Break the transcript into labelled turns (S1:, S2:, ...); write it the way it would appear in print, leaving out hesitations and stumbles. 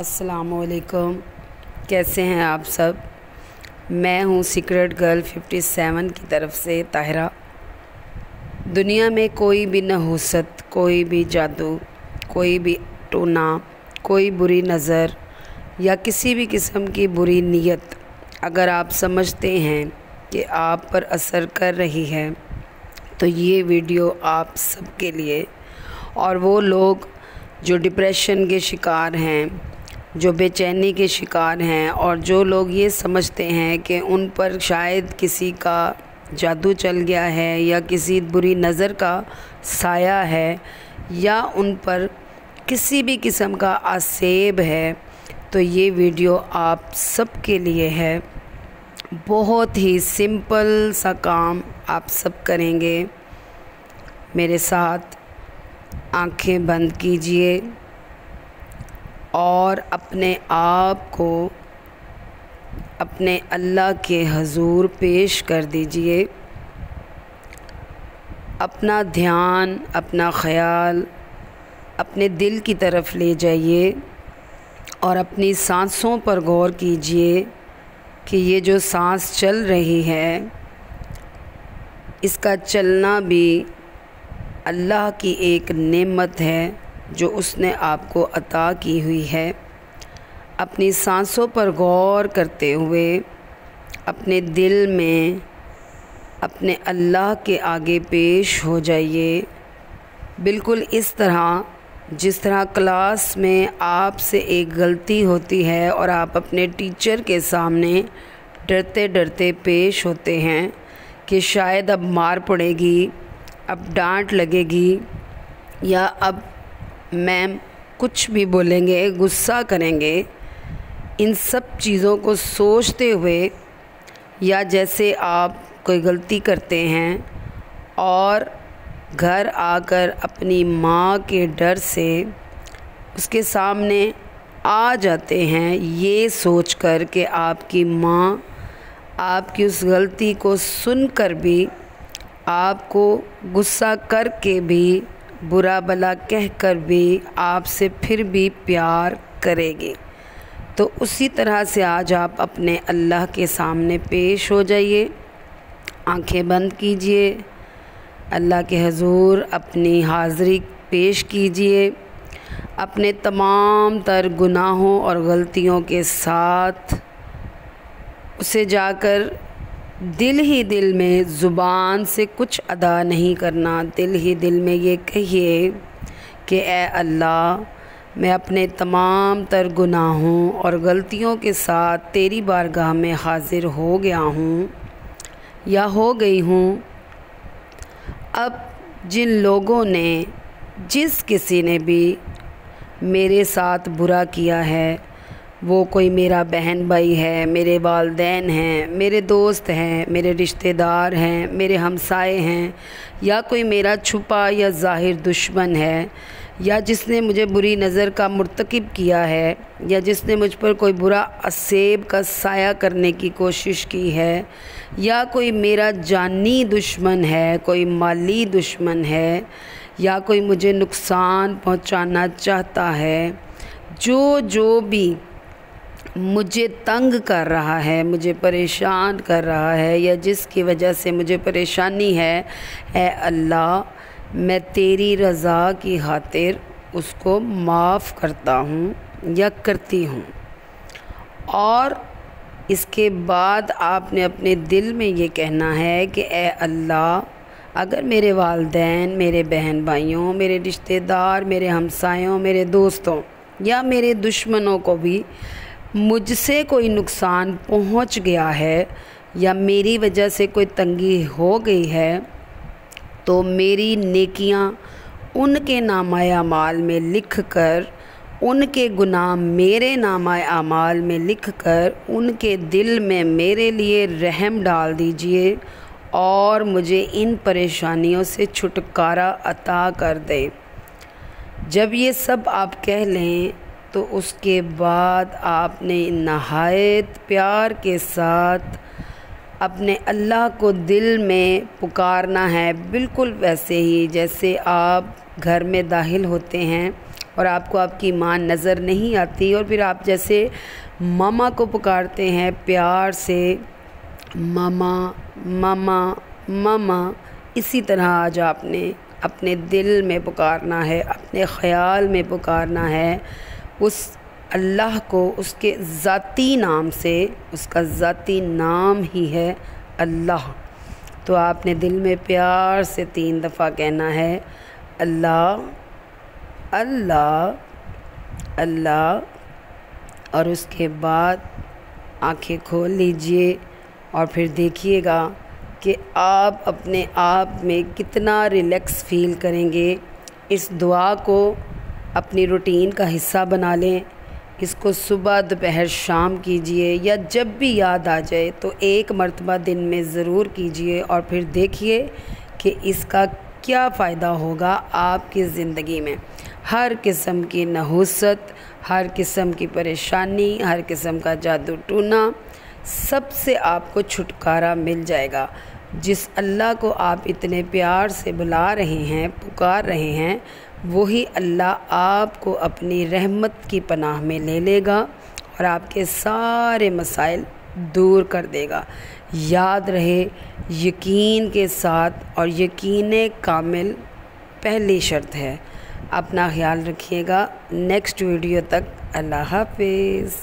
S1: अस्सलाम वालेकुम। कैसे हैं आप सब। मैं हूँ सीक्रेट गर्ल 57 की तरफ से ताहिरा। दुनिया में कोई भी नहुसत, कोई भी जादू, कोई भी टोना, कोई बुरी नज़र या किसी भी किस्म की बुरी नीयत अगर आप समझते हैं कि आप पर असर कर रही है तो ये वीडियो आप सबके लिए, और वो लोग जो डिप्रेशन के शिकार हैं, जो बेचैनी के शिकार हैं, और जो लोग ये समझते हैं कि उन पर शायद किसी का जादू चल गया है या किसी बुरी नज़र का साया है या उन पर किसी भी किस्म का आसेब है, तो ये वीडियो आप सबके लिए है। बहुत ही सिंपल सा काम आप सब करेंगे। मेरे साथ आंखें बंद कीजिए और अपने आप को अपने अल्लाह के हजूर पेश कर दीजिए। अपना ध्यान, अपना ख़याल अपने दिल की तरफ ले जाइए और अपनी सांसों पर गौर कीजिए कि ये जो सांस चल रही है, इसका चलना भी अल्लाह की एक नेमत है जो उसने आपको अता की हुई है। अपनी सांसों पर गौर करते हुए अपने दिल में अपने अल्लाह के आगे पेश हो जाइए, बिल्कुल इस तरह जिस तरह क्लास में आपसे एक गलती होती है और आप अपने टीचर के सामने डरते डरते पेश होते हैं कि शायद अब मार पड़ेगी, अब डांट लगेगी या अब मैम कुछ भी बोलेंगे, गुस्सा करेंगे। इन सब चीज़ों को सोचते हुए, या जैसे आप कोई गलती करते हैं और घर आकर अपनी माँ के डर से उसके सामने आ जाते हैं, ये सोचकर कि आपकी माँ आपकी उस गलती को सुनकर भी, आपको गुस्सा करके भी, बुरा भला कहकर भी आपसे फिर भी प्यार करेगी। तो उसी तरह से आज आप अपने अल्लाह के सामने पेश हो जाइए। आंखें बंद कीजिए, अल्लाह के हजूर अपनी हाज़िरी पेश कीजिए। अपने तमाम तर गुनाहों और गलतियों के साथ उसे जाकर दिल ही दिल में, ज़ुबान से कुछ अदा नहीं करना, दिल ही दिल में ये कहिए कि ए अल्लाह, मैं अपने तमाम तर गुनाहों और गलतियों के साथ तेरी बारगाह में हाज़िर हो गया हूँ या हो गई हूँ। अब जिन लोगों ने, जिस किसी ने भी मेरे साथ बुरा किया है, वो कोई मेरा बहन भाई है, मेरे वालिदैन हैं, मेरे दोस्त हैं, मेरे रिश्तेदार हैं, मेरे हमसाए हैं, या कोई मेरा छुपा या ज़ाहिर दुश्मन है, या जिसने मुझे बुरी नज़र का मुर्तकिब किया है, या जिसने मुझ पर कोई बुरा असेब का साया करने की कोशिश की है, या कोई मेरा जानी दुश्मन है, कोई माली दुश्मन है, या कोई मुझे नुकसान पहुंचाना चाहता है, जो भी मुझे तंग कर रहा है, मुझे परेशान कर रहा है, या जिसकी वजह से मुझे परेशानी है, ऐ अल्लाह, मैं तेरी रज़ा की खातिर उसको माफ़ करता हूँ या करती हूँ। और इसके बाद आपने अपने दिल में ये कहना है कि ए अल्लाह, अगर मेरे वालिदैन, मेरे बहन भाइयों, मेरे रिश्तेदार, मेरे हमसायों, मेरे दोस्तों या मेरे दुश्मनों को भी मुझसे कोई नुकसान पहुंच गया है या मेरी वजह से कोई तंगी हो गई है, तो मेरी नेकियां उनके नामाए अमाल में लिख कर, उनके गुनाह मेरे नामाए अमाल में लिख कर, उनके दिल में मेरे लिए रहम डाल दीजिए और मुझे इन परेशानियों से छुटकारा अता कर दे। जब ये सब आप कह लें तो उसके बाद आपने नहायत प्यार के साथ अपने अल्लाह को दिल में पुकारना है, बिल्कुल वैसे ही जैसे आप घर में दाखिल होते हैं اور آپ کو آپ کی ماں نظر نہیں آتی، اور پھر آپ جیسے ماما کو پکارتے ہیں پیار سے، ماما ماما ماما، اسی طرح آج آپ نے اپنے دل میں پکارنا ہے، اپنے خیال میں پکارنا ہے اس اللہ کو، اس کے ذاتی نام سے۔ اس کا ذاتی نام ہی ہے اللہ۔ تو آپ نے دل میں پیار سے 3 دفعہ کہنا ہے اللہ اللہ اللہ، اور اس کے بعد آنکھیں کھول لیجئے اور پھر دیکھیے گا کہ آپ اپنے آپ میں کتنا ریلیکس فیل کریں گے۔ اس دعا کو اپنی روٹین کا حصہ بنا لیں، اس کو صبح دوپہر شام کیجئے، یا جب بھی یاد آ جائے تو 1 مرتبہ دن میں ضرور کیجئے، اور پھر دیکھیے کہ اس کا کیا فائدہ ہوگا آپ کی زندگی میں۔ ہر قسم کی نحوست، ہر قسم کی پریشانی، ہر قسم کا جادو ٹونا، سب سے آپ کو چھٹکارا مل جائے گا۔ جس اللہ کو آپ اتنے پیار سے بلا رہے ہیں، پکار رہے ہیں، وہی اللہ آپ کو اپنی رحمت کی پناہ میں لے لے گا اور آپ کے سارے مسائل دور کر دے گا۔ یاد رہے، یقین کے ساتھ، اور یقین کامل پہلی شرط ہے۔ اپنا خیال رکھیے گا۔ نیکسٹ ویڈیو تک اللہ حافظ۔